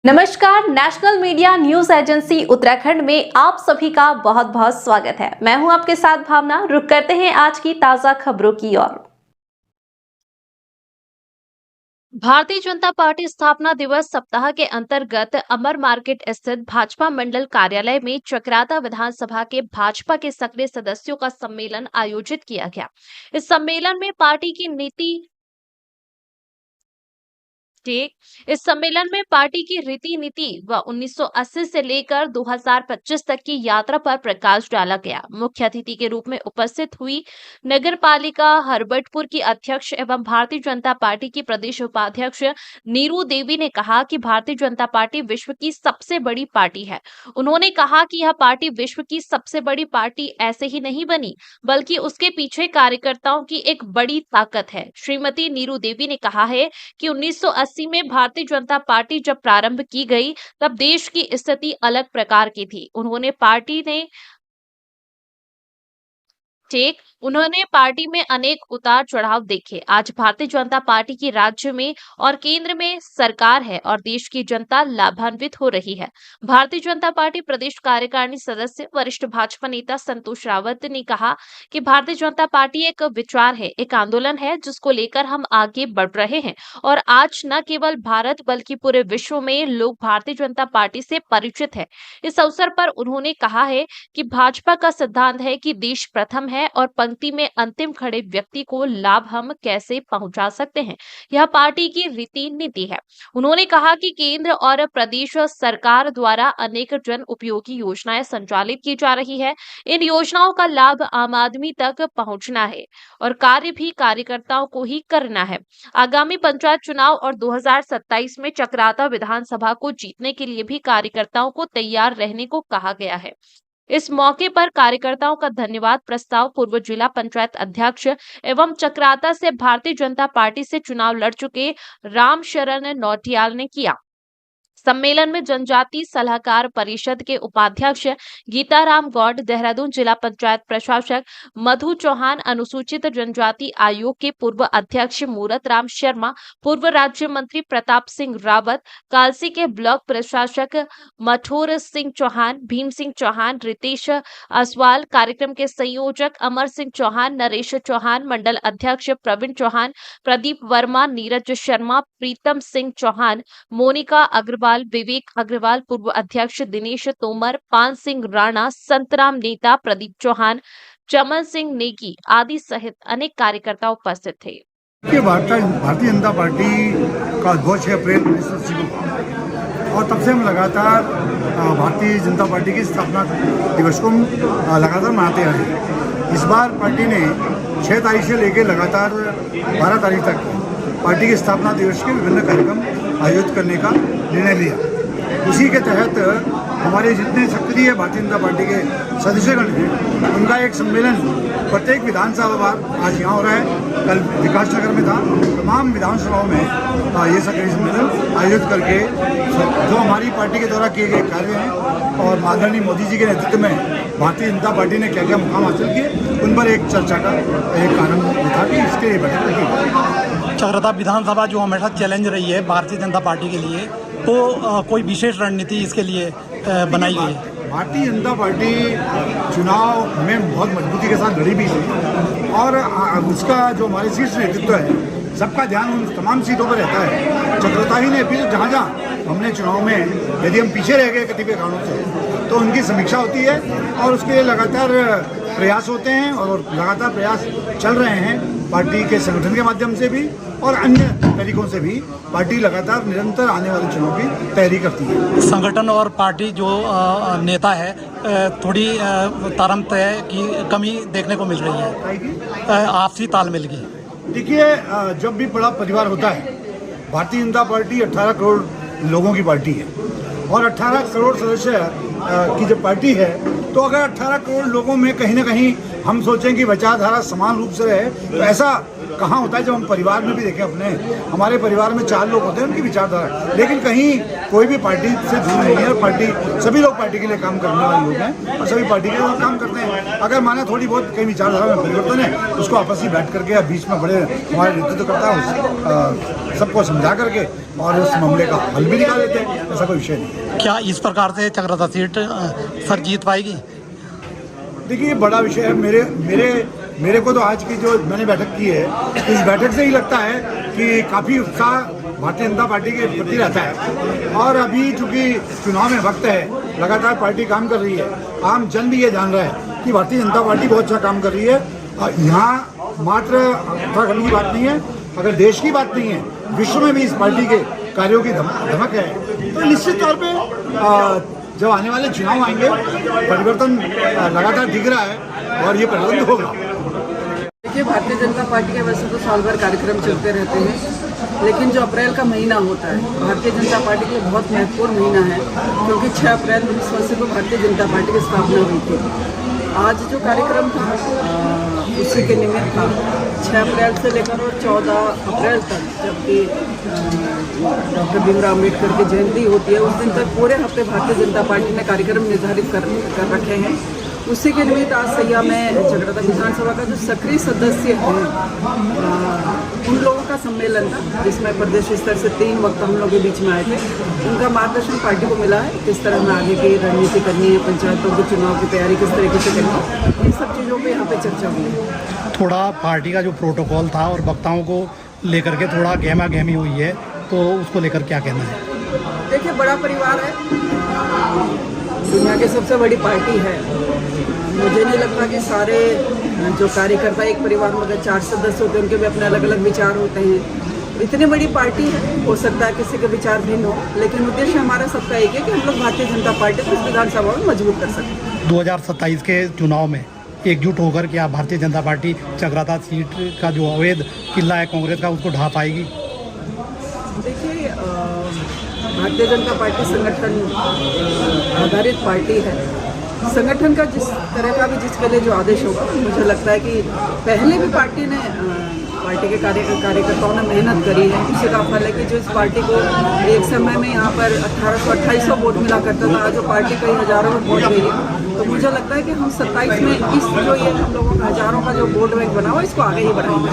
नमस्कार। National media news agency Uttarakhand में आप सभी का बहुत बहुत स्वागत है। मैं हूं आपके साथ भावना। रुक करते हैं आज की ताजा खबरों की ओर। भारतीय जनता पार्टी स्थापना दिवस सप्ताह के अंतर्गत अमर मार्केट स्थित भाजपा मंडल कार्यालय में चक्राता विधानसभा के भाजपा के सक्रिय सदस्यों का सम्मेलन आयोजित किया गया। इस सम्मेलन में पार्टी की नीति इस सम्मेलन में पार्टी की रीति नीति व 1980 से लेकर 2025 तक की यात्रा पर प्रकाश डाला गया। मुख्य अतिथि के रूप में उपस्थित हुई नगर पालिका हरबटपुर की अध्यक्ष एवं भारतीय जनता पार्टी की प्रदेश उपाध्यक्ष नीरू देवी ने कहा कि भारतीय जनता पार्टी विश्व की सबसे बड़ी पार्टी है। उन्होंने कहा कि यह पार्टी विश्व की सबसे बड़ी पार्टी ऐसे ही नहीं बनी, बल्कि उसके पीछे कार्यकर्ताओं की एक बड़ी ताकत है। श्रीमती नीरू देवी ने कहा है कि 1980 में भारतीय जनता पार्टी जब प्रारंभ की गई तब देश की स्थिति अलग प्रकार की थी। उन्होंने पार्टी में अनेक उतार चढ़ाव देखे। आज भारतीय जनता पार्टी की राज्य में और केंद्र में सरकार है और देश की जनता लाभान्वित हो रही है। भारतीय जनता पार्टी प्रदेश कार्यकारिणी सदस्य वरिष्ठ भाजपा नेता संतोष रावत ने कहा कि भारतीय जनता पार्टी एक विचार है, एक आंदोलन है जिसको लेकर हम आगे बढ़ रहे हैं और आज न केवल भारत बल्कि पूरे विश्व में लोग भारतीय जनता पार्टी से परिचित है। इस अवसर पर उन्होंने कहा है कि भाजपा का सिद्धांत है कि देश प्रथम है और पंक्ति में अंतिम खड़े व्यक्ति को लाभ हम कैसे पहुंचा सकते हैं, यह पार्टी की रीति नीति है। उन्होंने कहा कि केंद्र और प्रदेश सरकार द्वारा अनेक जन उपयोगी योजनाएं संचालित की जा रही है। इन योजनाओं का लाभ आम आदमी तक पहुंचना है और कार्य भी कार्यकर्ताओं को ही करना है। आगामी पंचायत चुनाव और 2027 में चक्राता विधानसभा को जीतने के लिए भी कार्यकर्ताओं को तैयार रहने को कहा गया है। इस मौके पर कार्यकर्ताओं का धन्यवाद प्रस्ताव पूर्व जिला पंचायत अध्यक्ष एवं चक्राता से भारतीय जनता पार्टी से चुनाव लड़ चुके राम शरण नौटियाल ने किया। सम्मेलन में जनजाति सलाहकार परिषद के उपाध्यक्ष गीताराम गौड़, देहरादून जिला पंचायत प्रशासक मधु चौहान, अनुसूचित जनजाति आयोग के पूर्व अध्यक्ष मूरत राम शर्मा, पूर्व राज्य मंत्री प्रताप सिंह रावत, कालसी के ब्लॉक प्रशासक मठोर सिंह चौहान, भीम सिंह चौहान, रितेश असवाल, कार्यक्रम के संयोजक अमर सिंह चौहान, नरेश चौहान, मंडल अध्यक्ष प्रवीण चौहान, प्रदीप वर्मा, नीरज शर्मा, प्रीतम सिंह चौहान, मोनिका अग्रवाल, विवेक अग्रवाल, पूर्व अध्यक्ष दिनेश तोमर, पान सिंह राणा, संतराम नेता, प्रदीप चौहान, चमन सिंह नेगी आदि सहित अनेक कार्यकर्ता उपस्थित थे। भारतीय जनता पार्टी का 2 अप्रैल 1980 को और तब से हम लगातार भारतीय जनता पार्टी की स्थापना दिवस को लगातार मनाते आए हैं। इस बार पार्टी ने 6 तारीख से लेकर लगातार 12 तारीख तक पार्टी की स्थापना दिवस के विभिन्न कार्यक्रम आयोजित करने का निर्णय लिया। उसी के तहत हमारे जितने सक्रिय भारतीय जनता पार्टी के सदस्यगण थे उनका एक सम्मेलन प्रत्येक विधानसभा आज यहाँ हो रहा है। कल विकासनगर में था। तमाम विधानसभाओं में ये सक्रिय सम्मेलन आयोजित करके जो हमारी पार्टी के द्वारा किए गए कार्य हैं और माननीय मोदी जी के नेतृत्व में भारतीय जनता पार्टी ने क्या क्या मुकाम हासिल किए उन पर एक चर्चा का एक आनंद था कि इसके लिए बैठक रखी। चक्राता विधानसभा जो हमेशा चैलेंज रही है भारतीय जनता पार्टी के लिए, तो कोई विशेष रणनीति इसके लिए बनाई गई है? भारतीय जनता पार्टी चुनाव में बहुत मजबूती के साथ लड़ी भी है और उसका जो हमारे शीर्ष नेतृत्व है सबका ध्यान उन तमाम सीटों पर रहता है। चक्राता ही ने फिर जहाँ जहाँ हमने चुनाव में यदि हम पीछे रह गए कतिपय कारणों से तो उनकी समीक्षा होती है और उसके लिए लगातार प्रयास होते हैं और लगातार प्रयास चल रहे हैं। पार्टी के संगठन के माध्यम से भी और अन्य तरीकों से भी पार्टी लगातार निरंतर आने वाले चुनाव की तैयारी करती है। संगठन और पार्टी जो नेता है थोड़ी तारतम्य की कमी देखने को मिल रही है, आपसी तालमेल की। देखिए, जब भी बड़ा परिवार होता है, भारतीय जनता पार्टी 18 करोड़ लोगों की पार्टी है और 18 करोड़ सदस्य की जब पार्टी है तो अगर 18 करोड़ लोगों में कहीं ना कहीं हम सोचें कि विचारधारा समान रूप से रहे, तो ऐसा कहाँ होता है। जब हम परिवार में भी देखें, अपने हमारे परिवार में 4 लोग होते हैं, उनकी विचारधारा, लेकिन कहीं कोई भी पार्टी से दूर नहीं है। पार्टी, सभी लोग पार्टी के लिए काम करने वाले लोग हैं और सभी पार्टी के लिए काम करते हैं। अगर माना थोड़ी बहुत कहीं विचारधारा में परिवर्तन है, उसको आपस में बैठ करके या बीच में बड़े हमारे नेतृत्व करता है, सबको समझा करके और उस मामले का हल भी निकाल लेते हैं। ऐसा कोई विषय नहीं। क्या इस प्रकार से चक्राता सीट सर जीत पाएगी? देखिए, बड़ा विषय है। मेरे को तो आज की जो मैंने बैठक की है, इस बैठक से ही लगता है कि काफ़ी उत्साह भारतीय जनता पार्टी के प्रति रहता है। और अभी चूंकि चुनाव में वक्त है, लगातार पार्टी काम कर रही है, आम जन भी ये जान रहा है कि भारतीय जनता पार्टी बहुत अच्छा काम कर रही है। और यहाँ मात्र उत्तराखंड की बात नहीं है, अगर देश की बात नहीं है, विश्व में भी इस पार्टी के कार्यों की धमक है। तो निश्चित तौर पे जब आने वाले चुनाव आएंगे, परिवर्तन लगातार दिख रहा है और ये परिवर्तन होगा। देखिए, भारतीय जनता पार्टी के वैसे तो साल भर कार्यक्रम चलते रहते हैं, लेकिन जो अप्रैल का महीना होता है भारतीय जनता पार्टी के लिए बहुत महत्वपूर्ण महीना है, क्योंकि 6 अप्रैल 1980 को भारतीय जनता पार्टी की स्थापना हुई थी। आज जो कार्यक्रम था उसी के निमित्त था। 6 अप्रैल से लेकर और 14 अप्रैल तक, जबकि डॉक्टर भीमराव अम्बेडकर की जयंती होती है, उस दिन तक पूरे हफ्ते भारतीय जनता पार्टी ने कार्यक्रम निर्धारित कर रखे हैं। उसी के निमित्त आज सैया में चक्राता विधानसभा का जो सक्रिय सदस्य हैं, उन लोगों का सम्मेलन था, जिसमें प्रदेश स्तर से 3 वक्ता हम लोगों के बीच में आए थे। उनका मार्गदर्शन पार्टी को मिला है, किस तरह हमें आगे की रणनीति करनी है, पंचायतों के चुनाव की तैयारी किस तरीके से करनी है, इन सब चीज़ों पर यहाँ पे चर्चा हुई है। थोड़ा पार्टी का जो प्रोटोकॉल था और वक्ताओं को लेकर के थोड़ा गहमा गहमी हुई है, तो उसको लेकर क्या कहना है? देखिए, बड़ा परिवार है, दुनिया की सबसे बड़ी पार्टी है। मुझे नहीं लगता कि सारे जो कार्यकर्ता एक परिवार में अगर 4 सदस्य होते हैं, उनके भी अपने अलग अलग विचार होते हैं। इतनी बड़ी पार्टी है, हो सकता है किसी के विचार भिन्न हो, लेकिन उद्देश्य हमारा सबका एक है कि हम लोग भारतीय जनता पार्टी को इस विधानसभा में मजबूत कर सकें। 2027 के चुनाव में एकजुट होकर क्या भारतीय जनता पार्टी चक्राता सीट का जो अवैध किला है कांग्रेस का, उसको ढा पाएगी? देखिए, भारतीय जनता पार्टी संगठन आधारित पार्टी है। संगठन का जिस तरह का भी जिसके लिए जो आदेश होगा, मुझे लगता है कि पहले भी पार्टी के कार्यकर्ताओं ने मेहनत करी है। उसी का फल है कि जो इस पार्टी को एक समय में यहाँ पर 1800-2800 वोट मिला करता था, आज जो पार्टी कई हज़ारों में वोट गई है। तो मुझे लगता है कि हम 27 में इस जो ये हम लोगों का हज़ारों का जो वोट बैंक बना हुआ, इसको आगे ही बढ़ाएंगे।